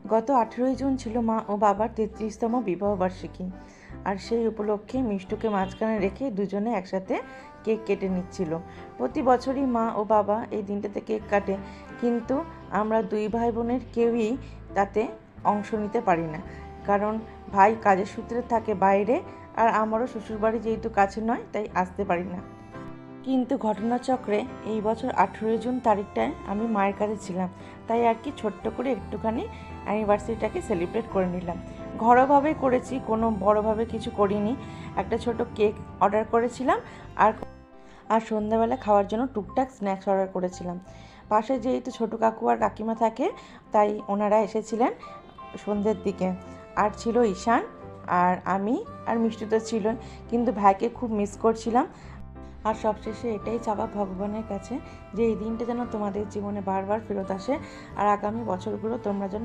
গত 18ই জুন ছিল মা ও বাবার 33তম বিবাহবার্ষিকী, আর সেই উপলক্ষে মিষ্টুকে মাঝখানে রেখে দুজনে একসাথে কেক কেটে নিচ্ছিল। প্রতি বছরই মা ও বাবা এই দিনটাতে কেক কাটে, কিন্তু আমরা দুই ভাই বোনের কেউই তাতে অংশ নিতে পারি না, কারণ ভাই কাজের সূত্রে থাকে বাইরে, আর আমারও শ্বশুরবাড়ি যেহেতু কাছে নয় তাই আসতে পারি না। কিন্তু ঘটনাচক্রে এই বছর 18ই জুন তারিখটায় আমি মায়ের কাছে ছিলাম, তাই আর কি ছোট্ট করে একটুখানি অ্যানিভার্সারিটাকে সেলিব্রেট করে নিলাম। ঘরোয়াভাবে করেছি, কোনো বড়োভাবে কিছু করিনি। একটা ছোট কেক অর্ডার করেছিলাম, আর আর সন্ধ্যাবেলা খাওয়ার জন্য টুকটাক স্ন্যাক্স অর্ডার করেছিলাম। পাশে যেহেতু ছোটো কাকু আর কাকিমা থাকে, তাই ওনারা এসেছিলেন সন্ধ্যের দিকে। আর ছিল ঈশান, আর আমি, আর মিষ্টি তো ছিলই, কিন্তু ভাইকে খুব মিস করছিলাম। আর সবশেষে এটাই চাওয়া ভগবানের কাছে যে এই দিনটা যেন তোমাদের জীবনে বারবার ফেরত আসে, আর আগামী বছরগুলো তোমরা যেন